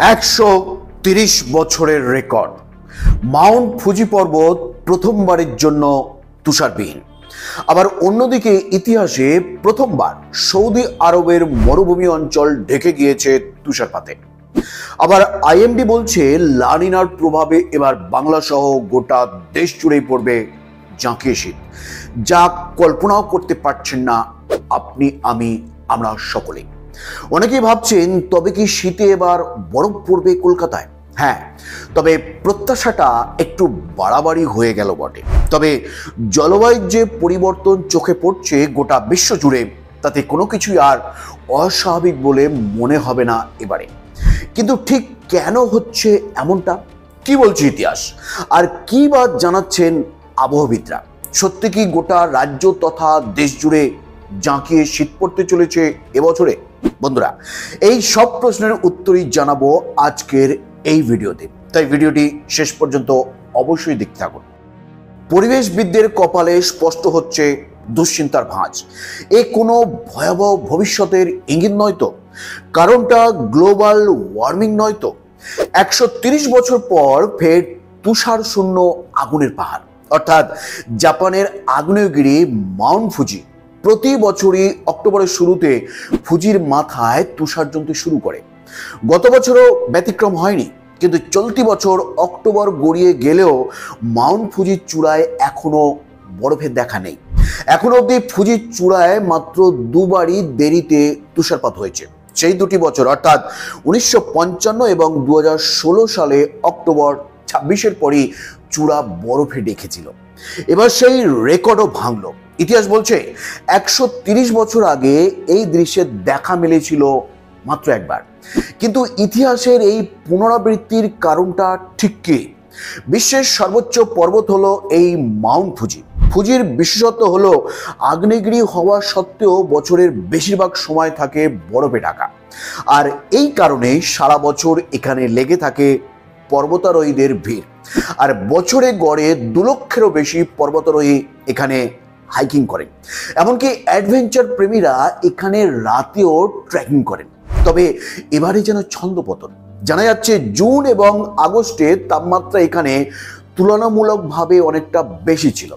130 বছরের record. Mount Fuji পর্বত প্রথমবারের জন্য তুষারবিহীন। আবার অন্যদিকে ইতিহাসে প্রথমবার সৌদি আরবের মরুভূমি অঞ্চল ঢেকে গিয়েছে তুষারপাতে। আবার আইএমডি বলছে লা নিনার প্রভাবে এবার বাংলা সহ গোটা দেশ জুড়েই পড়বে জাঁকিয়ে শীত, যা কল্পনাও করতে পারছেন না আপনি, আমরা সকলেই। অনেকেই ভাবছেন তবে কি শীতে এবার বরফ পড়বে কলকাতায়? হ্যাঁ, তবে প্রত্যাশাটা একটু বাড়াবাড়ি হয়ে গেল বটে। তবে জলবায়ুর যে পরিবর্তন চোখে পড়ছে গোটা বিশ্ব জুড়ে, তাতে কোনো কিছুই আর অস্বাভাবিক বলে মনে হবে না এবারে। কিন্তু ঠিক কেন হচ্ছে এমনটা, কি বলছে ইতিহাস, আর কি বা জানাচ্ছেন আবহাওয়াবিদরা? সত্যি কি গোটা রাজ্য তথা দেশ জুড়ে জাঁকিয়ে শীত পড়তে চলেছে এবছরে? বন্ধুরা, এই সব প্রশ্নের উত্তরই জানাবো আজকের এই ভিডিওতে, তাই ভিডিওটি শেষ পর্যন্ত অবশ্যই দেখতে থাকুন। পরিবেশবিদদের কপালে স্পষ্ট হচ্ছে দুশ্চিন্তার ভাঁজ। এ কোনো ভয়াবহ ভবিষ্যতের ইঙ্গিত নয় তো? কারণটা গ্লোবাল ওয়ার্মিং নয় তো? 130 বছর পর ফের তুষার শূন্য আগুনের পাহাড়, অর্থাৎ জাপানের আগ্নেয়গিরি মাউন্ট ফুজি প্রতি বছরই অক্টোবরের শুরুতে ফুজির মাথায় তুষার জমতে শুরু করে। গত বছরও ব্যতিক্রম হয়নি, কিন্তু চলতি বছর অক্টোবর গড়িয়ে গেলেও মাউন্ট ফুজির চূড়ায় এখনো বরফের দেখা নেই। এখনো অবধি ফুজির চূড়ায় মাত্র দুবারই দেরিতে তুষারপাত হয়েছে। সেই দুটি বছর অর্থাৎ 1955 এবং 2016 সালে অক্টোবর 26-এর পরই চূড়া বরফে ঢেকেছিল। এবার সেই রেকর্ডও ভাঙল। ইতিহাস বলছে 130 বছর আগে এই দৃশ্যের দেখা মিলেছিল মাত্র একবার। কিন্তু ইতিহাসের এই পুনরাবৃত্তির কারণটা ঠিক কি? বিশ্বের সর্বোচ্চ পর্বত হলো এই মাউন্ট ফুজি। ফুজির বিশেষত্ব হলো আগ্নেয়গিরি হওয়া সত্ত্বেও বছরের বেশিরভাগ সময় থাকে বরফে ঢাকা। আর এই কারণে সারা বছর এখানে লেগে থাকে পর্বতারোহীদের ভিড়। আর বছরে গড়ে 2 লক্ষেরও বেশি পর্বতারোহী এখানে হাইকিং করেন। এমনকি অ্যাডভেঞ্চার প্রেমীরা এখানে রাতেও ট্রেকিং করেন। তবে এবারে যেন ছন্দপতন। জানা যাচ্ছে জুন এবং আগস্টে তাপমাত্রা এখানে তুলনামূলকভাবে অনেকটা বেশি ছিল।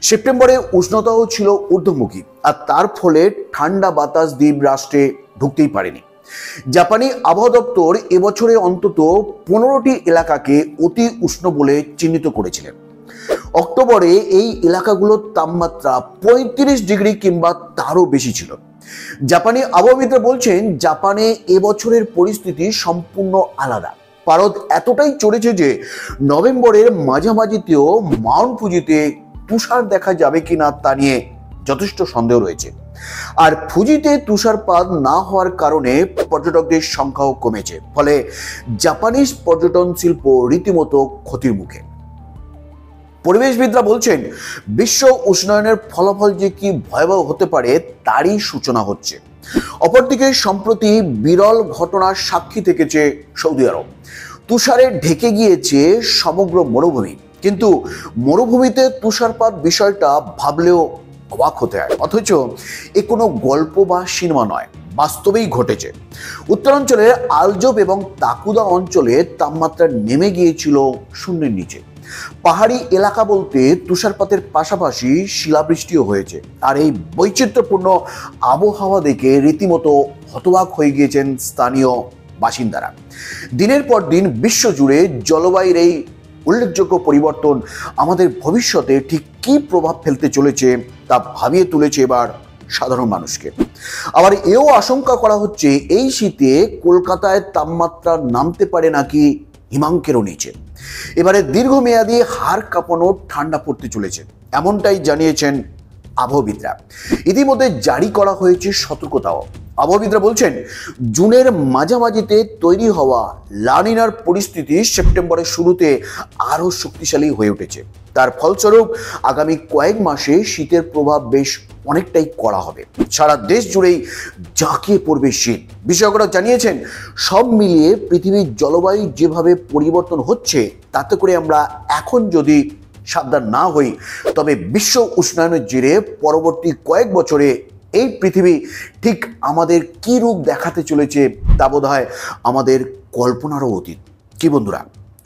সেপ্টেম্বরে উষ্ণতাও ছিল ঊর্ধ্বমুখী, আর তার ফলে ঠান্ডা বাতাস দ্বীপ রাষ্ট্রে ঢুকতেই পারেনি। জাপানি আবহাওয়া দপ্তর এবছরে অন্তত 15টি এলাকাকে অতি উষ্ণ বলে চিহ্নিত করেছিলেন। অক্টোবরে এই এলাকাগুলোর তাপমাত্রা 35 ডিগ্রি কিংবা তারও বেশি ছিল। জাপানি আবহাওয়াবিদরা বলছেন জাপানে এবছরের পরিস্থিতি সম্পূর্ণ আলাদা। পারদ এতটাই চড়েছে যে নভেম্বরের মাঝামাঝিতেও মাউন্ট ফুজিতে তুষার দেখা যাবে কিনা তা নিয়ে যথেষ্ট সন্দেহ রয়েছে। আর ফুজিতে তুষারপাত না হওয়ার কারণে পর্যটকদের সংখ্যাও কমেছে, ফলে জাপানিজ পর্যটন শিল্প রীতিমতো ক্ষতির মুখে। পরিবেশবিদরা বলছেন বিশ্ব উষ্ণায়নের ফলাফল যে কি ভয়াবহ হতে পারে তারই সূচনা হচ্ছে। অপরদিকে সম্প্রতি বিরল ঘটনার সাক্ষী থেকেছে সৌদি আরব। তুষারে ঢেকে গিয়েছে সমগ্র মরুভূমি, কিন্তু মরুভূমিতে তুষারপাত বিষয়টা ভাবলেও অবাক হতে হয়। অথচ এ কোনো গল্প বা সিনেমা নয়, বাস্তবেই ঘটেছে। উত্তরাঞ্চলের আলজব এবং তাকুদা অঞ্চলে তাপমাত্রা নেমে গিয়েছিল শূন্যের নিচে। পাহাড়ি এলাকা বলতে তুষারপাতের পাশাপাশি শিলাবৃষ্টিও হয়েছে। আর এই বৈচিত্র্যপূর্ণ আবহাওয়া দেখে রীতিমতো হতবাক হয়ে গিয়েছেন স্থানীয় বাসিন্দারা। দিনের পর দিন বিশ্বজুড়ে জলবায়ুর এই উল্লেখযোগ্য পরিবর্তন আমাদের ভবিষ্যতে ঠিক কী প্রভাব ফেলতে চলেছে তা ভাবিয়ে তুলেছে এবার সাধারণ মানুষকে। আবার এও আশঙ্কা করা হচ্ছে এই শীতে কলকাতায় তাপমাত্রা নামতে পারে নাকি হিমাঙ্কেরও নিচে। এবারে দীর্ঘমেয়াদী হাড় কাঁপানো ঠান্ডা পড়তে চলেছে, এমনটাই জানিয়েছেন আবহাওয়াবিদরা। ইতিমধ্যে জারি করা হয়েছে সতর্কতাও। আবহাওয়াবিদরা বলছেন জুনের মাঝামাঝিতে তৈরি হওয়া লা নিনার পরিস্থিতি সেপ্টেম্বরের শুরুতে আরও শক্তিশালী হয়ে উঠেছে। তার ফলস্বরূপ আগামী কয়েক মাসে শীতের প্রভাব বেশ অনেকটাই কড়া হবে। সারা দেশ জুড়েই জাঁকিয়ে পড়বে শীত। বিশেষজ্ঞরা জানিয়েছেন সব মিলিয়ে পৃথিবীর জলবায়ু যেভাবে পরিবর্তন হচ্ছে, তাতে করে আমরা এখন যদি সাবধান না হই তবে বিশ্ব উষ্ণায়নের জেরে পরবর্তী কয়েক বছরে এই পৃথিবী ঠিক আমাদের কি রূপ দেখাতে চলেছে তা বোধহয় আমাদের কল্পনারও অতীত। কি বন্ধুরা,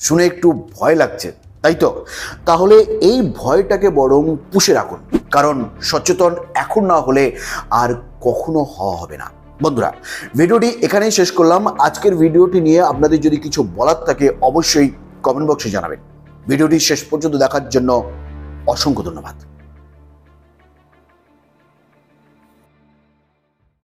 শুনে একটু ভয় লাগছে, তাই তো? তাহলে এই ভয়টাকে বরং পুষে রাখুন, কারণ সচেতন এখন না হলে আর কখনো হওয়া হবে না। বন্ধুরা, ভিডিওটি এখানেই শেষ করলাম। আজকের ভিডিওটি নিয়ে আপনাদের যদি কিছু বলার থাকে অবশ্যই কমেন্ট বক্সে জানাবেন। ভিডিওটি শেষ পর্যন্ত দেখার জন্য অসংখ্য ধন্যবাদ।